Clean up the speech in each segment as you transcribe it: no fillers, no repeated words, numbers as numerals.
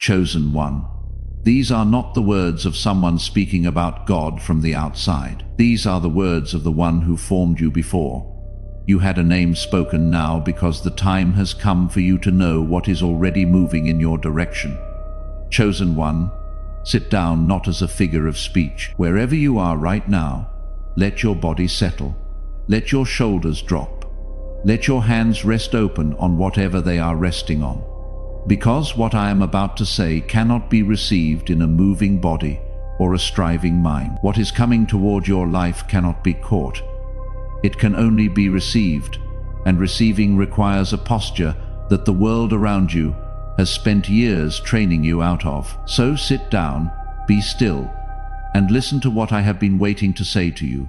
Chosen one. These are not the words of someone speaking about God from the outside. These are the words of the one who formed you before. You had a name spoken now because the time has come for you to know what is already moving in your direction. Chosen one, sit down not as a figure of speech. Wherever you are right now, let your body settle. Let your shoulders drop. Let your hands rest open on whatever they are resting on. Because what I am about to say cannot be received in a moving body or a striving mind. What is coming toward your life cannot be caught. It can only be received, and receiving requires a posture that the world around you has spent years training you out of. So sit down, be still, and listen to what I have been waiting to say to you.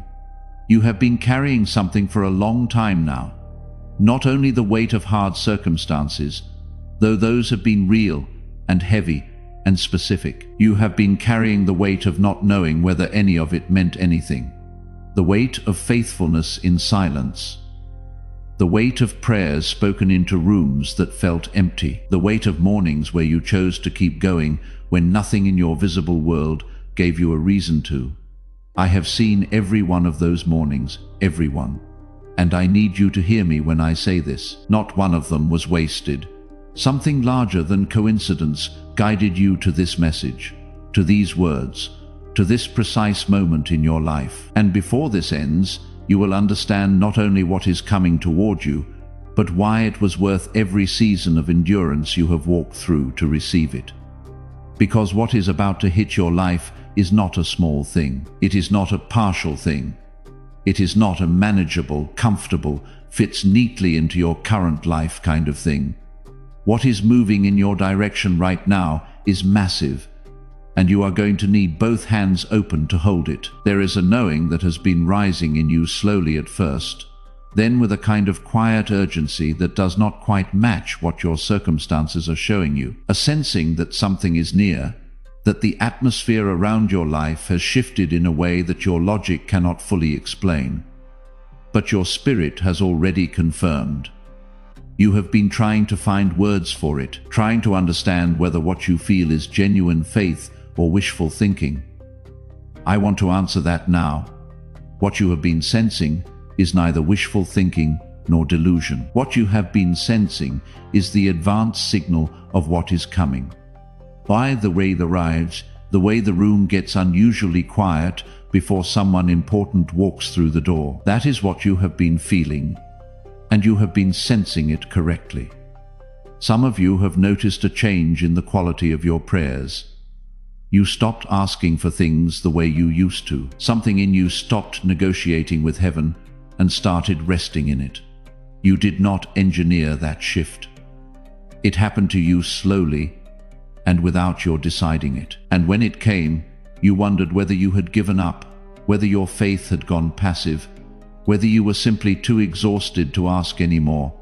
You have been carrying something for a long time now. Not only the weight of hard circumstances, though those have been real and heavy and specific. You have been carrying the weight of not knowing whether any of it meant anything. The weight of faithfulness in silence. The weight of prayers spoken into rooms that felt empty. The weight of mornings where you chose to keep going when nothing in your visible world gave you a reason to. I have seen every one of those mornings, every one. And I need you to hear me when I say this. Not one of them was wasted. Something larger than coincidence guided you to this message, to these words, to this precise moment in your life. And before this ends, you will understand not only what is coming toward you, but why it was worth every season of endurance you have walked through to receive it. Because what is about to hit your life is not a small thing. It is not a partial thing. It is not a manageable, comfortable, fits neatly into your current life kind of thing. What is moving in your direction right now is massive, and you are going to need both hands open to hold it. There is a knowing that has been rising in you slowly at first, then with a kind of quiet urgency that does not quite match what your circumstances are showing you. A sensing that something is near, that the atmosphere around your life has shifted in a way that your logic cannot fully explain. But your spirit has already confirmed. You have been trying to find words for it, trying to understand whether what you feel is genuine faith or wishful thinking. I want to answer that now. What you have been sensing is neither wishful thinking nor delusion. What you have been sensing is the advanced signal of what is coming. By the way it arrives, the way the room gets unusually quiet before someone important walks through the door. That is what you have been feeling, and you have been sensing it correctly. Some of you have noticed a change in the quality of your prayers. You stopped asking for things the way you used to. Something in you stopped negotiating with heaven and started resting in it. You did not engineer that shift. It happened to you slowly and without your deciding it. And when it came, you wondered whether you had given up, whether your faith had gone passive, whether you were simply too exhausted to ask anymore.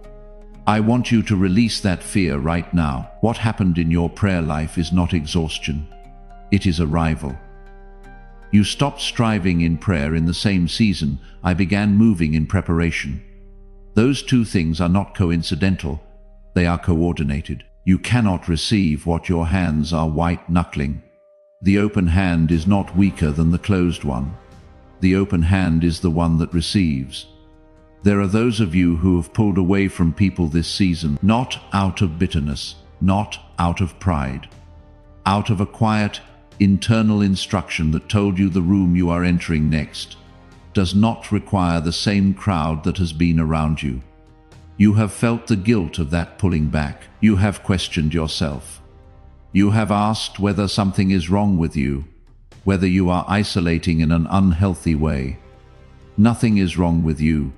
I want you to release that fear right now. What happened in your prayer life is not exhaustion. It is arrival. You stopped striving in prayer in the same season I began moving in preparation. Those two things are not coincidental. They are coordinated. You cannot receive what your hands are white-knuckling. The open hand is not weaker than the closed one. The open hand is the one that receives. There are those of you who have pulled away from people this season, not out of bitterness, not out of pride, out of a quiet, internal instruction that told you the room you are entering next does not require the same crowd that has been around you. You have felt the guilt of that pulling back. You have questioned yourself. You have asked whether something is wrong with you, whether you are isolating in an unhealthy way. Nothing is wrong with you.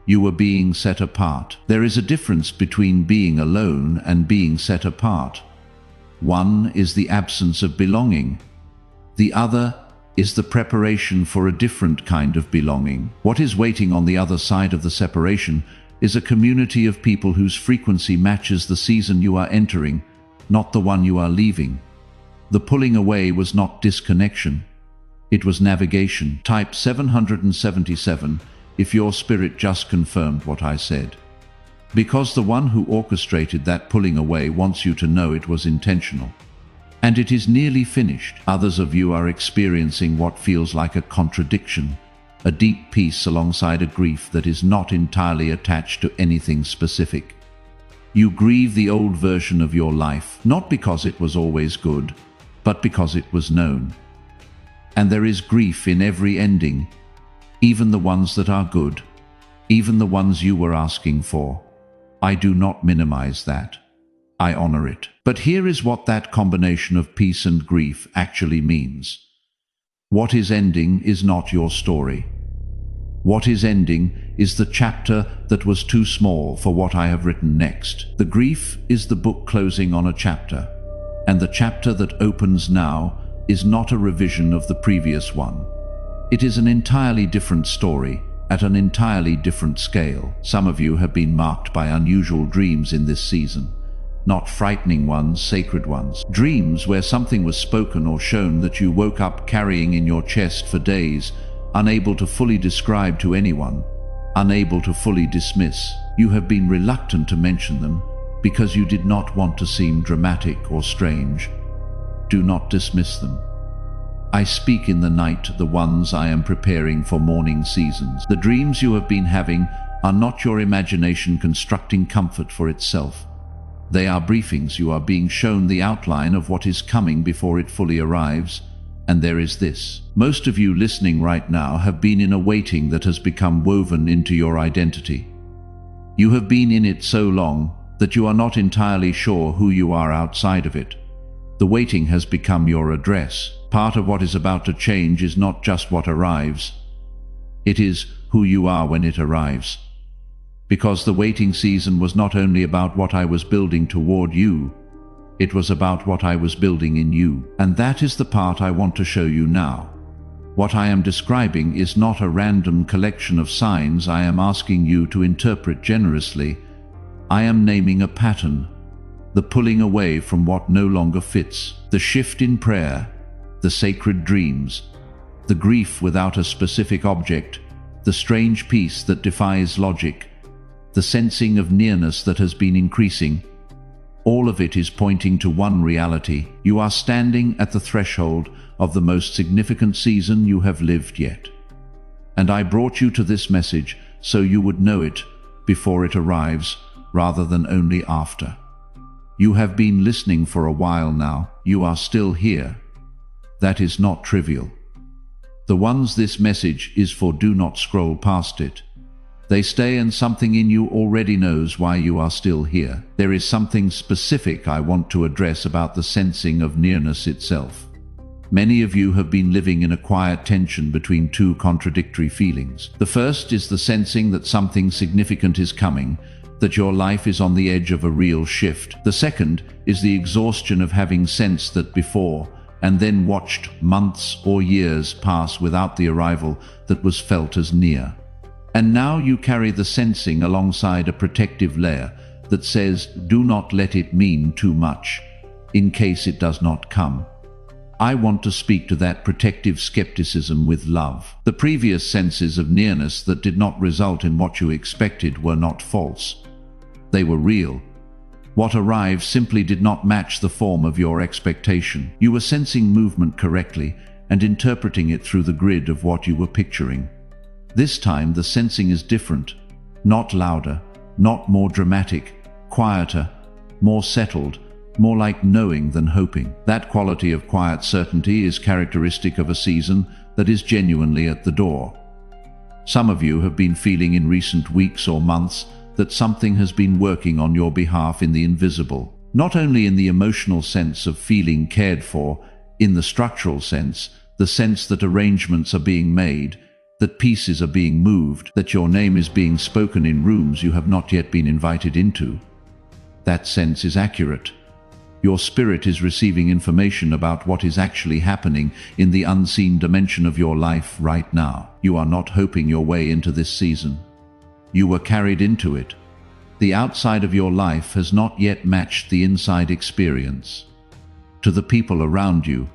You are being set apart. There is a difference between being alone and being set apart. One is the absence of belonging. The other is the preparation for a different kind of belonging. What is waiting on the other side of the separation is a community of people whose frequency matches the season you are entering, not the one you are leaving. The pulling away was not disconnection. It was navigation. Type 777 if your spirit just confirmed what I said. Because the one who orchestrated that pulling away wants you to know it was intentional. and it is nearly finished. Others of you are experiencing what feels like a contradiction, a deep peace alongside a grief that is not entirely attached to anything specific. You grieve the old version of your life, not because it was always good, but because it was known. And there is grief in every ending, even the ones that are good, even the ones you were asking for. I do not minimize that. I honor it. But here is what that combination of peace and grief actually means. What is ending is not your story. What is ending is the chapter that was too small for what I have written next. The grief is the book closing on a chapter, and the chapter that opens now is not a revision of the previous one. It is an entirely different story, at an entirely different scale. Some of you have been marked by unusual dreams in this season. Not frightening ones, sacred ones. Dreams where something was spoken or shown that you woke up carrying in your chest for days, unable to fully describe to anyone, unable to fully dismiss. You have been reluctant to mention them because you did not want to seem dramatic or strange. Do not dismiss them. I speak in the night, the ones I am preparing for morning seasons. The dreams you have been having are not your imagination constructing comfort for itself. They are briefings. You are being shown the outline of what is coming before it fully arrives. And there is this. Most of you listening right now have been in a waiting that has become woven into your identity. You have been in it so long that you are not entirely sure who you are outside of it. The waiting has become your address. Part of what is about to change is not just what arrives. It is who you are when it arrives. Because the waiting season was not only about what I was building toward you, it was about what I was building in you. And that is the part I want to show you now. What I am describing is not a random collection of signs I am asking you to interpret generously. I am naming a pattern. The pulling away from what no longer fits. The shift in prayer. The sacred dreams. The grief without a specific object. The strange peace that defies logic. The sensing of nearness that has been increasing. All of it is pointing to one reality. You are standing at the threshold of the most significant season you have lived yet. And I brought you to this message so you would know it before it arrives, rather than only after. You have been listening for a while now. You are still here. That is not trivial. The ones this message is for do not scroll past it. They stay, and something in you already knows why you are still here. There is something specific I want to address about the sensing of nearness itself. Many of you have been living in a quiet tension between two contradictory feelings. The first is the sensing that something significant is coming, that your life is on the edge of a real shift. The second is the exhaustion of having sensed that before, and then watched months or years pass without the arrival that was felt as near. And now you carry the sensing alongside a protective layer that says, do not let it mean too much, in case it does not come. I want to speak to that protective skepticism with love. The previous senses of nearness that did not result in what you expected were not false. They were real. What arrived simply did not match the form of your expectation. You were sensing movement correctly and interpreting it through the grid of what you were picturing. This time the sensing is different, not louder, not more dramatic, quieter, more settled, more like knowing than hoping. That quality of quiet certainty is characteristic of a season that is genuinely at the door. Some of you have been feeling in recent weeks or months that something has been working on your behalf in the invisible, not only in the emotional sense of feeling cared for, in the structural sense, the sense that arrangements are being made, that pieces are being moved, that your name is being spoken in rooms you have not yet been invited into. That sense is accurate. Your spirit is receiving information about what is actually happening in the unseen dimension of your life right now. You are not hoping your way into this season. You were carried into it. The outside of your life has not yet matched the inside experience. To the people around you,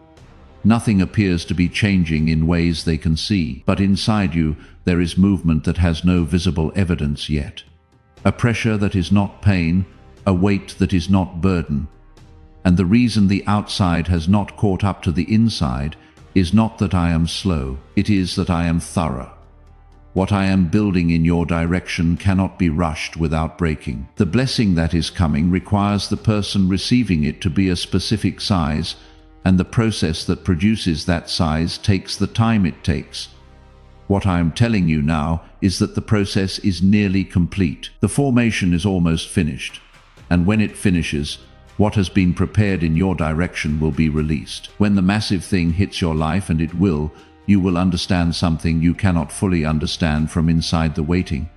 nothing appears to be changing in ways they can see, but inside you there is movement that has no visible evidence yet. A pressure that is not pain, a weight that is not burden. And the reason the outside has not caught up to the inside is not that I am slow, it is that I am thorough. What I am building in your direction cannot be rushed without breaking. The blessing that is coming requires the person receiving it to be a specific size, and the process that produces that size takes the time it takes. What I am telling you now is that the process is nearly complete. The formation is almost finished, and when it finishes, what has been prepared in your direction will be released. When the massive thing hits your life, and it will, you will understand something you cannot fully understand from inside the waiting.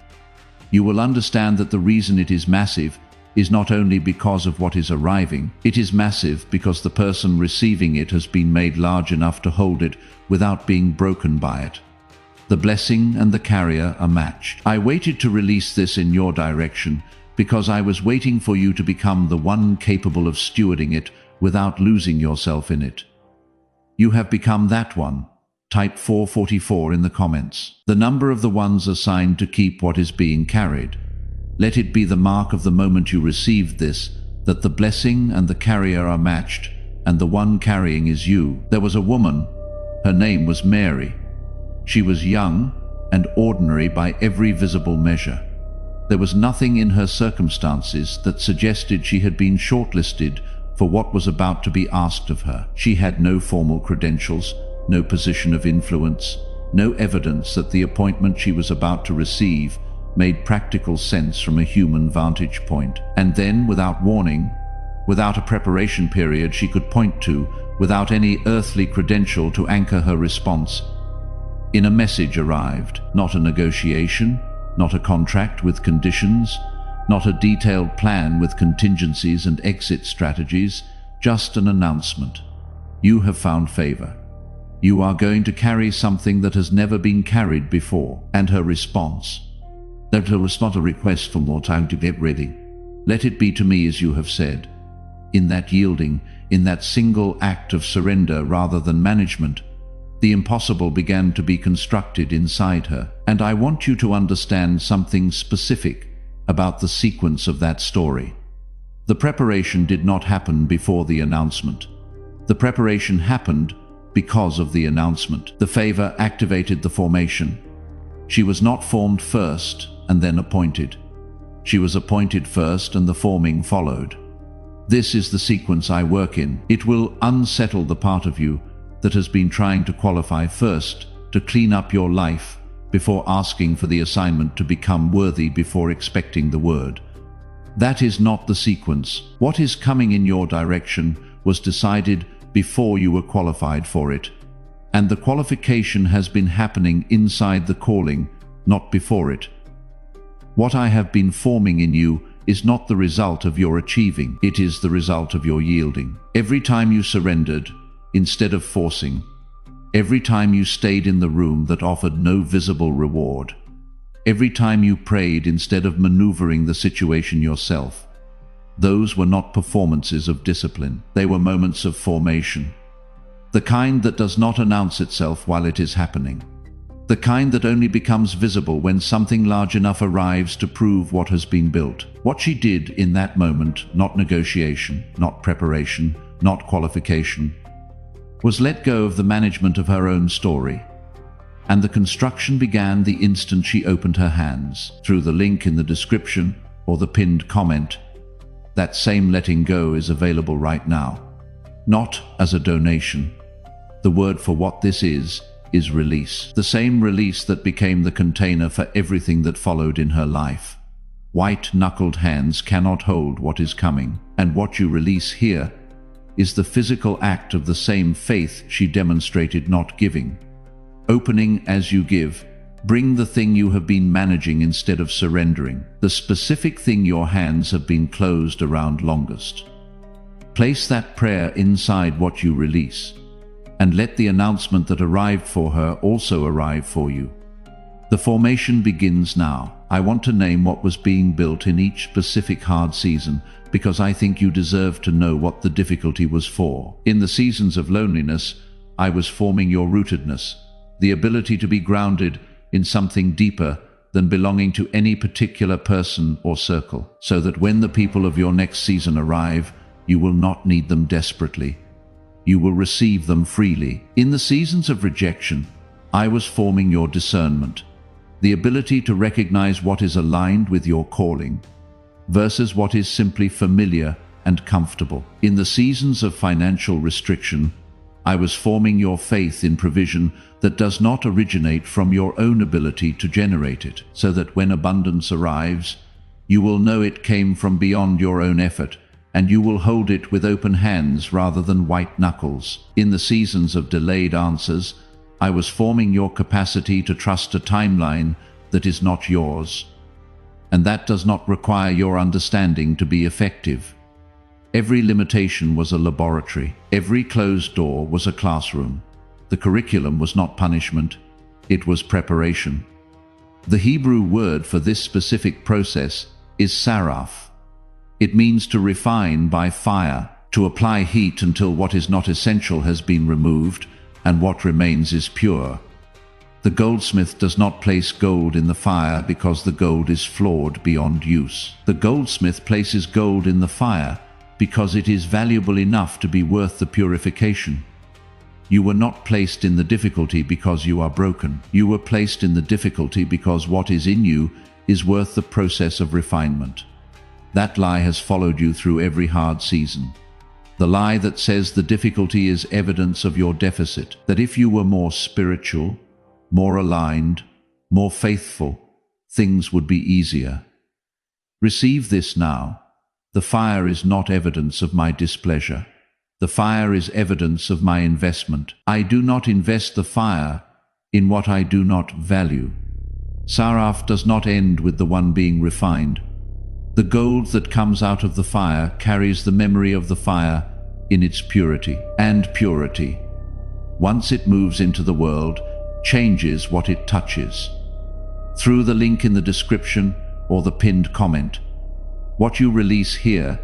You will understand that the reason it is massive is not only because of what is arriving, it is massive because the person receiving it has been made large enough to hold it without being broken by it. The blessing and the carrier are matched. I waited to release this in your direction because I was waiting for you to become the one capable of stewarding it without losing yourself in it. You have become that one. Type 444 in the comments. The number of the ones assigned to keep what is being carried. Let it be the mark of the moment you received this, that the blessing and the carrier are matched, and the one carrying is you. There was a woman. Her name was Mary. She was young and ordinary by every visible measure. There was nothing in her circumstances that suggested she had been shortlisted for what was about to be asked of her. She had no formal credentials, no position of influence, no evidence that the appointment she was about to receive made practical sense from a human vantage point. And then, without warning, without a preparation period she could point to, without any earthly credential to anchor her response, a message arrived. Not a negotiation, not a contract with conditions, not a detailed plan with contingencies and exit strategies, just an announcement. You have found favor. You are going to carry something that has never been carried before. And her response. That was not a request for more time to get ready. Let it be to me as you have said. In that yielding, in that single act of surrender rather than management, the impossible began to be constructed inside her. And I want you to understand something specific about the sequence of that story. The preparation did not happen before the announcement. The preparation happened because of the announcement. The favor activated the formation. She was not formed first and then appointed. She was appointed first and the forming followed. This is the sequence I work in. It will unsettle the part of you that has been trying to qualify first, to clean up your life before asking for the assignment, to become worthy before expecting the word. That is not the sequence. What is coming in your direction was decided before you were qualified for it, and the qualification has been happening inside the calling, not before it. What I have been forming in you is not the result of your achieving, it is the result of your yielding. Every time you surrendered, instead of forcing, every time you stayed in the room that offered no visible reward, every time you prayed instead of maneuvering the situation yourself, those were not performances of discipline, they were moments of formation. The kind that does not announce itself while it is happening. The kind that only becomes visible when something large enough arrives to prove what has been built. What she did in that moment, not negotiation, not preparation, not qualification, was let go of the management of her own story. And the construction began the instant she opened her hands. Through the link in the description or the pinned comment, that same letting go is available right now. Not as a donation. The word for what this is release. The same release that became the container for everything that followed in her life. White-knuckled hands cannot hold what is coming, and what you release here is the physical act of the same faith she demonstrated not giving. Opening as you give, bring the thing you have been managing instead of surrendering, the specific thing your hands have been closed around longest. Place that prayer inside what you release, and let the announcement that arrived for her also arrive for you. The formation begins now. I want to name what was being built in each specific hard season, because I think you deserve to know what the difficulty was for. In the seasons of loneliness, I was forming your rootedness, the ability to be grounded in something deeper than belonging to any particular person or circle, so that when the people of your next season arrive, You will not need them desperately. You will receive them freely. In the seasons of rejection, I was forming your discernment, the ability to recognize what is aligned with your calling versus what is simply familiar and comfortable. In the seasons of financial restriction, I was forming your faith in provision that does not originate from your own ability to generate it, so that when abundance arrives, you will know it came from beyond your own effort, and you will hold it with open hands rather than white knuckles. In the seasons of delayed answers, I was forming your capacity to trust a timeline that is not yours, and that does not require your understanding to be effective. Every limitation was a laboratory. Every closed door was a classroom. The curriculum was not punishment, it was preparation. The Hebrew word for this specific process is saraf. It means to refine by fire, to apply heat until what is not essential has been removed and what remains is pure. The goldsmith does not place gold in the fire because the gold is flawed beyond use. The goldsmith places gold in the fire because it is valuable enough to be worth the purification. You were not placed in the difficulty because you are broken. You were placed in the difficulty because what is in you is worth the process of refinement. That lie has followed you through every hard season. The lie that says the difficulty is evidence of your deficit, that if you were more spiritual, more aligned, more faithful, things would be easier. Receive this now. The fire is not evidence of my displeasure. The fire is evidence of my investment. I do not invest the fire in what I do not value. Saraf does not end with the one being refined. The gold that comes out of the fire carries the memory of the fire in its purity. And purity, once it moves into the world, changes what it touches. Through the link in the description or the pinned comment, what you release here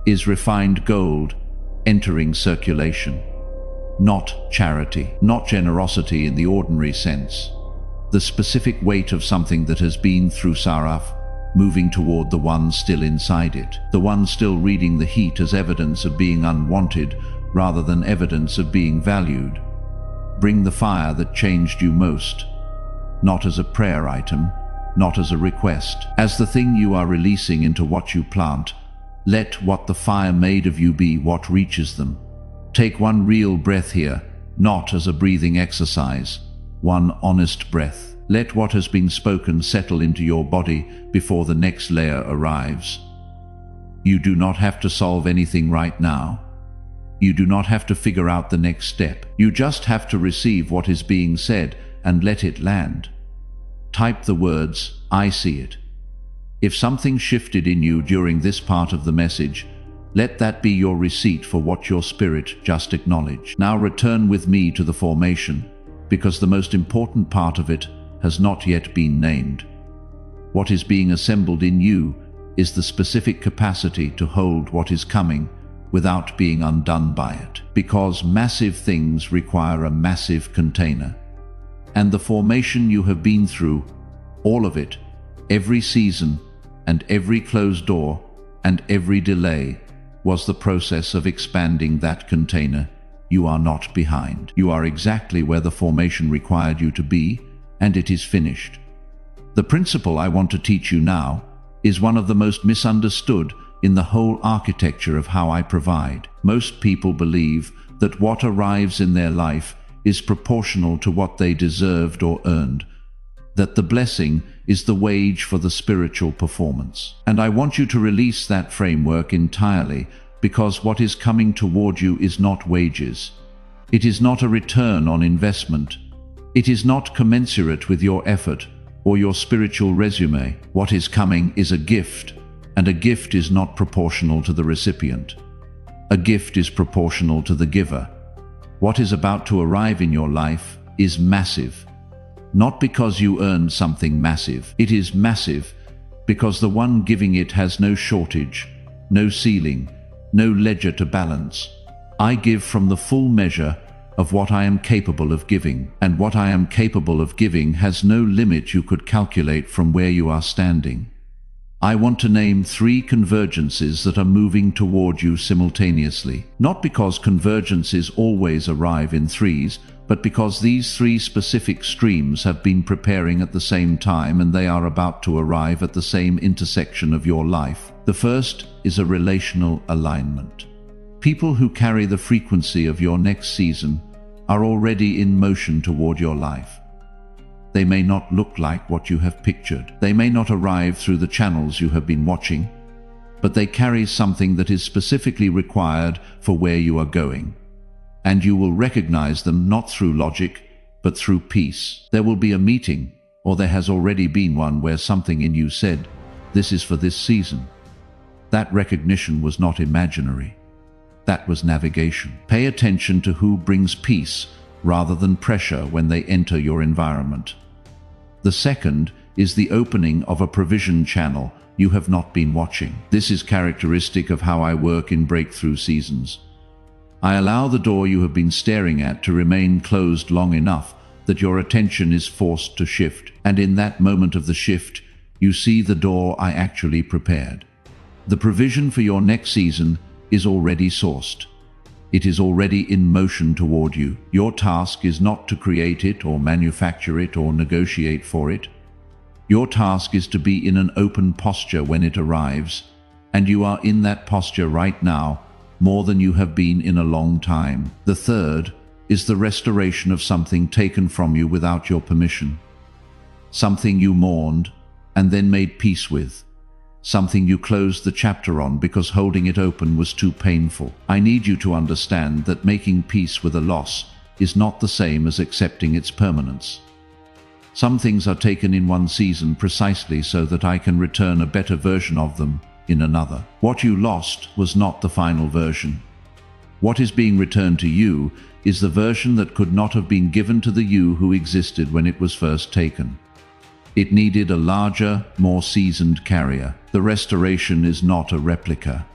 is refined gold entering circulation. Not charity, not generosity in the ordinary sense. The specific weight of something that has been through saraf, moving toward the one still inside it, the one still reading the heat as evidence of being unwanted rather than evidence of being valued. Bring the fire that changed you most, not as a prayer item, not as a request. As the thing you are releasing into what you plant, let what the fire made of you be what reaches them. Take one real breath here, not as a breathing exercise, one honest breath. Let what has been spoken settle into your body before the next layer arrives. You do not have to solve anything right now. You do not have to figure out the next step. You just have to receive what is being said and let it land. Type the words, "I see it." If something shifted in you during this part of the message, let that be your receipt for what your spirit just acknowledged. Now return with me to the formation, because the most important part of it has not yet been named. What is being assembled in you is the specific capacity to hold what is coming without being undone by it, because massive things require a massive container. And the formation you have been through, all of it, every season and every closed door and every delay, was the process of expanding that container. You are not behind. You are exactly where the formation required you to be, and it is finished. The principle I want to teach you now is one of the most misunderstood in the whole architecture of how I provide. Most people believe that what arrives in their life is proportional to what they deserved or earned, that the blessing is the wage for the spiritual performance. And I want you to release that framework entirely, because what is coming toward you is not wages. It is not a return on investment. It is not commensurate with your effort or your spiritual resume. What is coming is a gift, and a gift is not proportional to the recipient. A gift is proportional to the giver. What is about to arrive in your life is massive. Not because you earned something massive. It is massive because the one giving it has no shortage, no ceiling, no ledger to balance. I give from the full measure of what I am capable of giving, and what I am capable of giving has no limit you could calculate from where you are standing. I want to name 3 convergences that are moving toward you simultaneously. Not because convergences always arrive in threes, but because these 3 specific streams have been preparing at the same time and they are about to arrive at the same intersection of your life. The first is a relational alignment. People who carry the frequency of your next season are already in motion toward your life. They may not look like what you have pictured. They may not arrive through the channels you have been watching, but they carry something that is specifically required for where you are going. And you will recognize them not through logic, but through peace. There will be a meeting, or there has already been one, where something in you said, "This is for this season." That recognition was not imaginary. That was navigation. Pay attention to who brings peace rather than pressure when they enter your environment. The second is the opening of a provision channel you have not been watching. This is characteristic of how I work in breakthrough seasons. I allow the door you have been staring at to remain closed long enough that your attention is forced to shift. And in that moment of the shift, you see the door I actually prepared. The provision for your next season is already sourced. It is already in motion toward you. Your task is not to create it or manufacture it or negotiate for it. Your task is to be in an open posture when it arrives, and you are in that posture right now, more than you have been in a long time. The third is the restoration of something taken from you without your permission. Something you mourned and then made peace with. Something you closed the chapter on because holding it open was too painful. I need you to understand that making peace with a loss is not the same as accepting its permanence. Some things are taken in one season precisely so that I can return a better version of them in another. What you lost was not the final version. What is being returned to you is the version that could not have been given to the you who existed when it was first taken. It needed a larger, more seasoned carrier. The restoration is not a replica.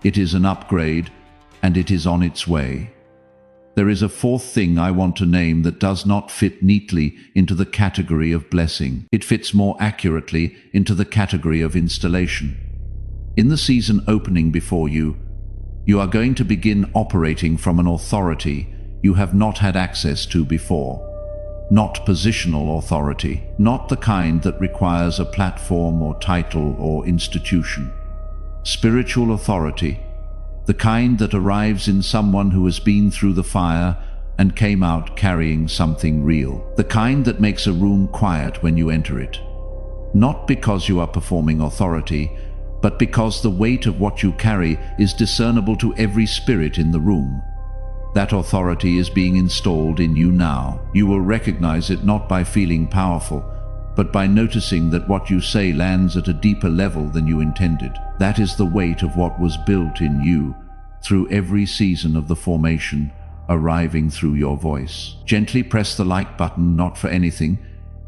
It is an upgrade, and it is on its way. There is a fourth thing I want to name that does not fit neatly into the category of blessing. It fits more accurately into the category of installation. In the season opening before you, you are going to begin operating from an authority you have not had access to before. Not positional authority, not the kind that requires a platform or title or institution. Spiritual authority, the kind that arrives in someone who has been through the fire and came out carrying something real. The kind that makes a room quiet when you enter it. Not because you are performing authority, but because the weight of what you carry is discernible to every spirit in the room. That authority is being installed in you now. You will recognize it not by feeling powerful, but by noticing that what you say lands at a deeper level than you intended. That is the weight of what was built in you through every season of the formation, arriving through your voice. Gently press the like button, not for anything,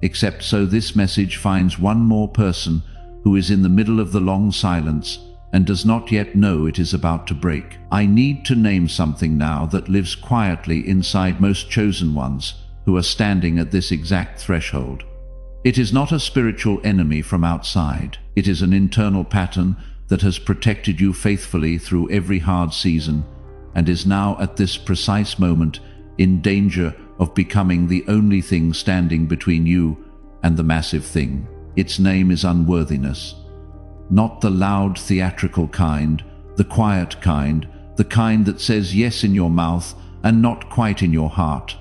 except so this message finds one more person who is in the middle of the long silence and does not yet know it is about to break. I need to name something now that lives quietly inside most chosen ones who are standing at this exact threshold. It is not a spiritual enemy from outside. It is an internal pattern that has protected you faithfully through every hard season and is now at this precise moment in danger of becoming the only thing standing between you and the massive thing. Its name is unworthiness. Not the loud theatrical kind, the quiet kind, the kind that says yes in your mouth and not quite in your heart.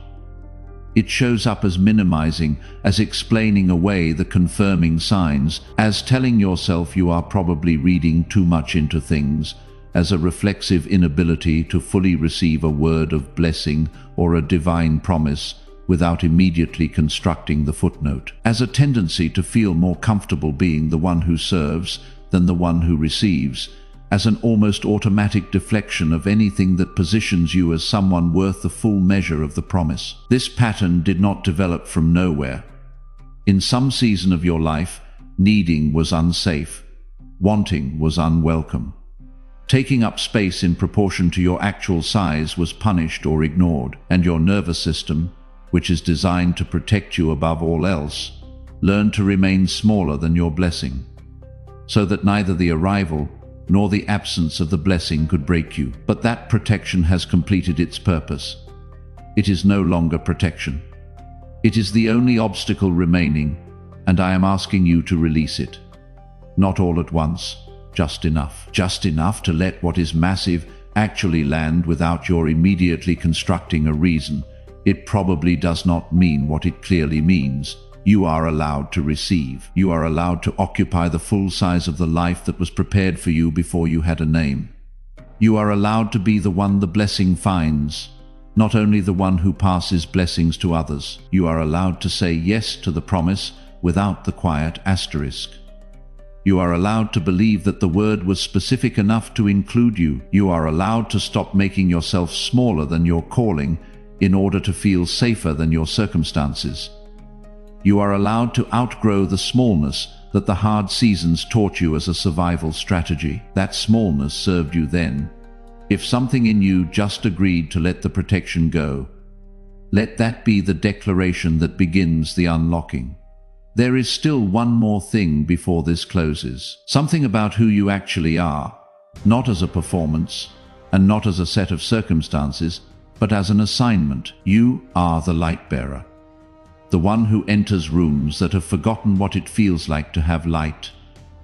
It shows up as minimizing, as explaining away the confirming signs, as telling yourself you are probably reading too much into things, as a reflexive inability to fully receive a word of blessing or a divine promise without immediately constructing the footnote, as a tendency to feel more comfortable being the one who serves than the one who receives, as an almost automatic deflection of anything that positions you as someone worth the full measure of the promise. This pattern did not develop from nowhere. In some season of your life, needing was unsafe, wanting was unwelcome. Taking up space in proportion to your actual size was punished or ignored, and your nervous system, which is designed to protect you above all else, learned to remain smaller than your blessing. so that neither the arrival nor the absence of the blessing could break you. But that protection has completed its purpose. It is no longer protection. It is the only obstacle remaining, and I am asking you to release it. Not all at once, just enough. Just enough to let what is massive actually land without your immediately constructing a reason. It probably does not mean what it clearly means. You are allowed to receive. You are allowed to occupy the full size of the life that was prepared for you before you had a name. You are allowed to be the one the blessing finds, not only the one who passes blessings to others. You are allowed to say yes to the promise without the quiet asterisk. You are allowed to believe that the word was specific enough to include you. You are allowed to stop making yourself smaller than your calling in order to feel safer than your circumstances. You are allowed to outgrow the smallness that the hard seasons taught you as a survival strategy. That smallness served you then. If something in you just agreed to let the protection go, let that be the declaration that begins the unlocking. There is still one more thing before this closes. Something about who you actually are, not as a performance, and not as a set of circumstances, but as an assignment. You are the light bearer. The one who enters rooms that have forgotten what it feels like to have light,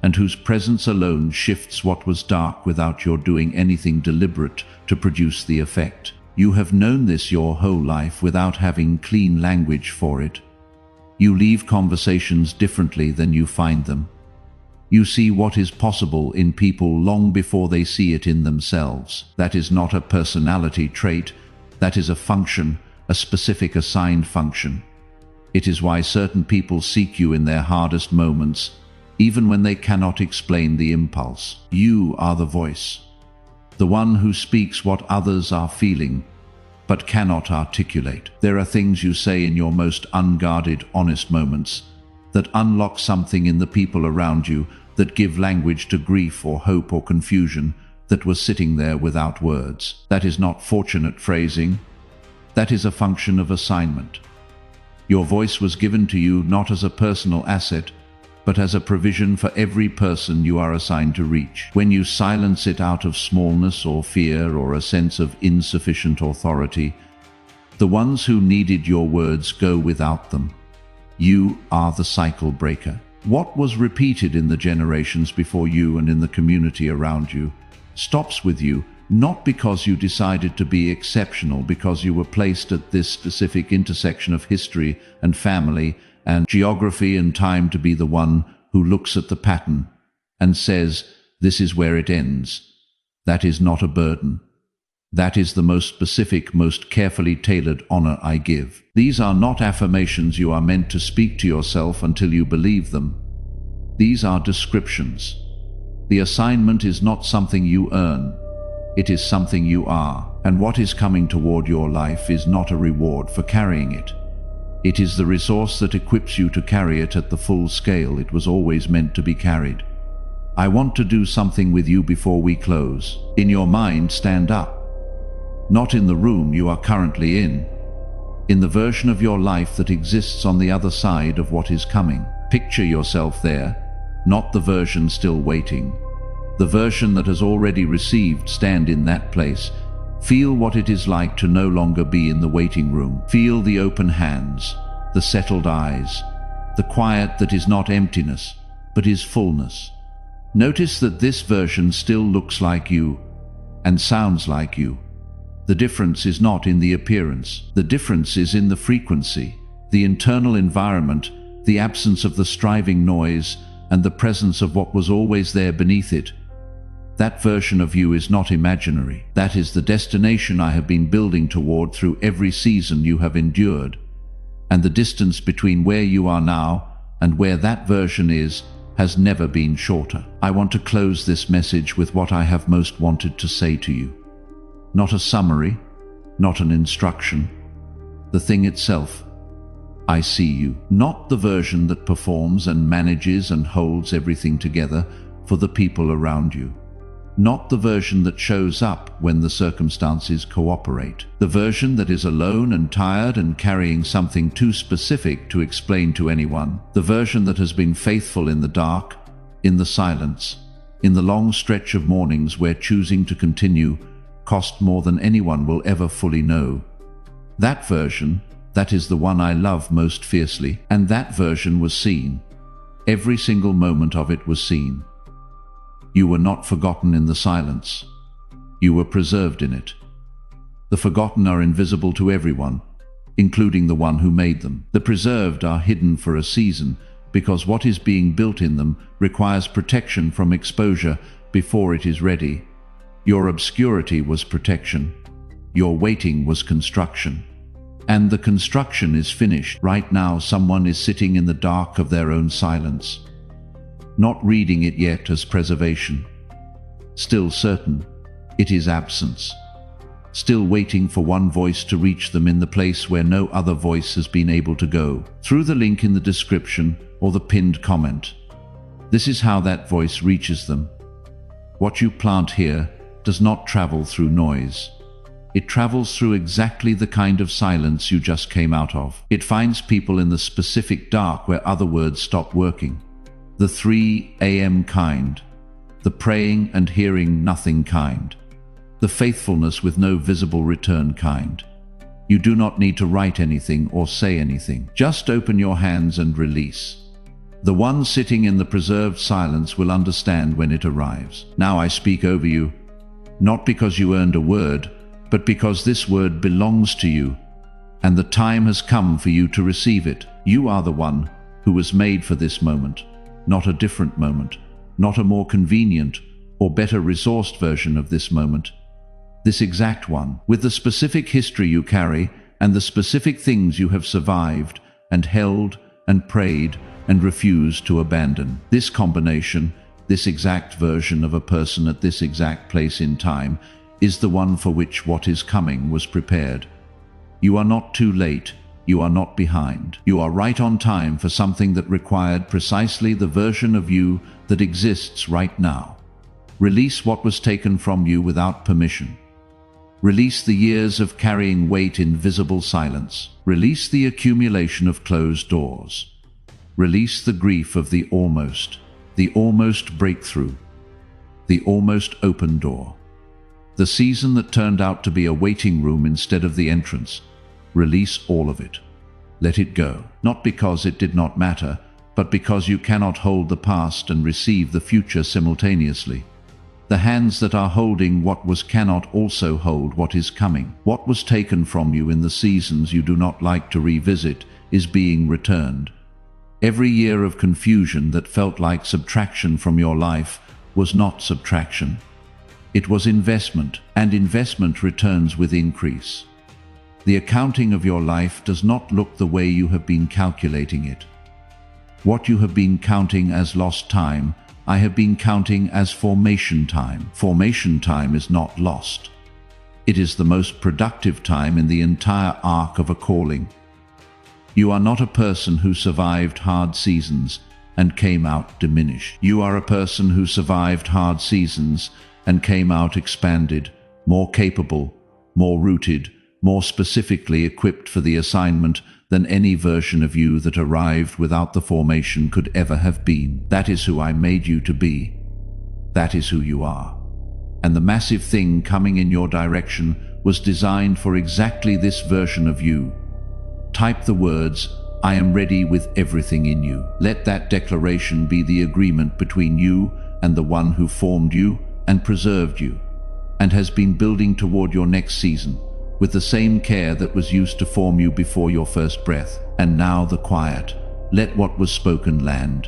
and whose presence alone shifts what was dark without your doing anything deliberate to produce the effect. You have known this your whole life without having clean language for it. You leave conversations differently than you find them. You see what is possible in people long before they see it in themselves. That is not a personality trait. That is a function, a specific assigned function. It is why certain people seek you in their hardest moments, even when they cannot explain the impulse. You are the voice, the one who speaks what others are feeling, but cannot articulate. There are things you say in your most unguarded, honest moments that unlock something in the people around you, that give language to grief or hope or confusion that was sitting there without words. That is not fortunate phrasing. That is a function of assignment. Your voice was given to you not as a personal asset, but as a provision for every person you are assigned to reach. When you silence it out of smallness or fear or a sense of insufficient authority, the ones who needed your words go without them. You are the cycle breaker. What was repeated in the generations before you and in the community around you stops with you, not because you decided to be exceptional, because you were placed at this specific intersection of history and family and geography and time to be the one who looks at the pattern and says, this is where it ends. That is not a burden. That is the most specific, most carefully tailored honor I give. These are not affirmations you are meant to speak to yourself until you believe them. These are descriptions. The assignment is not something you earn. It is something you are, and what is coming toward your life is not a reward for carrying it. It is the resource that equips you to carry it at the full scale it was always meant to be carried. I want to do something with you before we close. In your mind, stand up. Not in the room you are currently in the version of your life that exists on the other side of what is coming. Picture yourself there, not the version still waiting. The version that has already received. Stand in that place. Feel what it is like to no longer be in the waiting room. Feel the open hands, the settled eyes, the quiet that is not emptiness, but is fullness. Notice that this version still looks like you and sounds like you. The difference is not in the appearance. The difference is in the frequency, the internal environment, the absence of the striving noise, and the presence of what was always there beneath it. That version of you is not imaginary. That is the destination I have been building toward through every season you have endured. And the distance between where you are now and where that version is has never been shorter. I want to close this message with what I have most wanted to say to you. Not a summary, not an instruction. The thing itself. I see you. Not the version that performs and manages and holds everything together for the people around you. Not the version that shows up when the circumstances cooperate. The version that is alone and tired and carrying something too specific to explain to anyone. The version that has been faithful in the dark, in the silence, in the long stretch of mornings where choosing to continue cost more than anyone will ever fully know. That version, that is the one I love most fiercely, and that version was seen. Every single moment of it was seen. You were not forgotten in the silence. You were preserved in it. The forgotten are invisible to everyone, including the one who made them. The preserved are hidden for a season, because what is being built in them requires protection from exposure before it is ready. Your obscurity was protection. Your waiting was construction. And the construction is finished. Right now, someone is sitting in the dark of their own silence, not reading it yet as preservation. Still certain, it is absence. Still waiting for one voice to reach them in the place where no other voice has been able to go, through the link in the description or the pinned comment. This is how that voice reaches them. What you plant here does not travel through noise. It travels through exactly the kind of silence you just came out of. It finds people in the specific dark where other words stop working. The 3 a.m. kind. The praying and hearing nothing kind. The faithfulness with no visible return kind. You do not need to write anything or say anything. Just open your hands and release. The one sitting in the preserved silence will understand when it arrives. Now I speak over you, not because you earned a word, but because this word belongs to you, and the time has come for you to receive it. You are the one who was made for this moment, not a different moment, not a more convenient or better resourced version of this moment. This exact one, with the specific history you carry and the specific things you have survived and held and prayed and refused to abandon. This combination, this exact version of a person at this exact place in time, is the one for which what is coming was prepared. You are not too late. You are not behind. You are right on time for something that required precisely the version of you that exists right now. Release what was taken from you without permission. Release the years of carrying weight in visible silence. Release the accumulation of closed doors. Release the grief of the almost breakthrough, the almost open door. The season that turned out to be a waiting room instead of the entrance. Release all of it. Let it go. Not because it did not matter, but because you cannot hold the past and receive the future simultaneously. The hands that are holding what was cannot also hold what is coming. What was taken from you in the seasons you do not like to revisit is being returned. Every year of confusion that felt like subtraction from your life was not subtraction. It was investment, and investment returns with increase. The accounting of your life does not look the way you have been calculating it. What you have been counting as lost time, I have been counting as formation time. Formation time is not lost. It is the most productive time in the entire arc of a calling. You are not a person who survived hard seasons and came out diminished. You are a person who survived hard seasons and came out expanded, more capable, more rooted, more specifically equipped for the assignment than any version of you that arrived without the formation could ever have been. That is who I made you to be. That is who you are. And the massive thing coming in your direction was designed for exactly this version of you. Type the words, "I am ready with everything in you." Let that declaration be the agreement between you and the one who formed you and preserved you, and has been building toward your next season, with the same care that was used to form you before your first breath. And now the quiet. Let what was spoken land.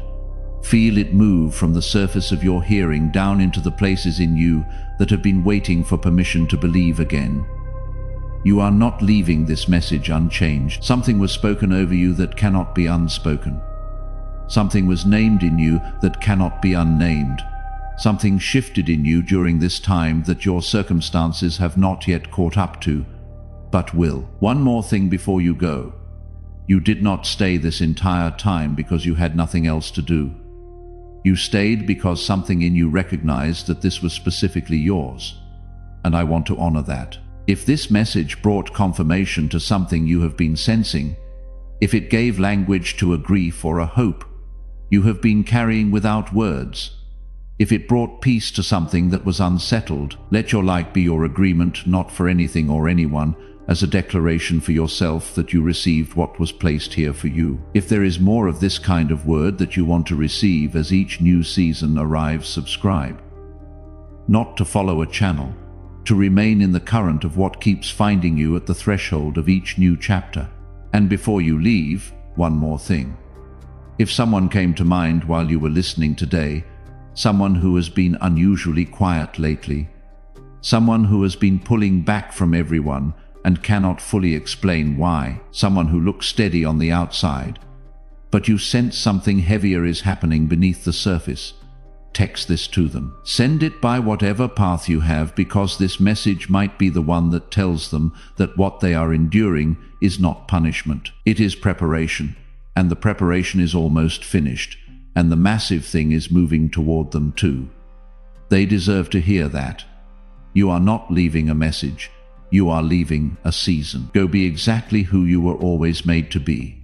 Feel it move from the surface of your hearing down into the places in you that have been waiting for permission to believe again. You are not leaving this message unchanged. Something was spoken over you that cannot be unspoken. Something was named in you that cannot be unnamed. Something shifted in you during this time that your circumstances have not yet caught up to, but will. One more thing before you go. You did not stay this entire time because you had nothing else to do. You stayed because something in you recognized that this was specifically yours, and I want to honor that. If this message brought confirmation to something you have been sensing, if it gave language to a grief or a hope, you have been carrying without words. If it brought peace to something that was unsettled, let your light be your agreement, not for anything or anyone, as a declaration for yourself that you received what was placed here for you. If there is more of this kind of word that you want to receive as each new season arrives, subscribe. Not to follow a channel, to remain in the current of what keeps finding you at the threshold of each new chapter. And before you leave, one more thing. If someone came to mind while you were listening today, someone who has been unusually quiet lately, someone who has been pulling back from everyone and cannot fully explain why, someone who looks steady on the outside, but you sense something heavier is happening beneath the surface, text this to them. Send it by whatever path you have, because this message might be the one that tells them that what they are enduring is not punishment. It is preparation, and the preparation is almost finished, and the massive thing is moving toward them too. They deserve to hear that. You are not leaving a message. You are leaving a season. Go be exactly who you were always made to be.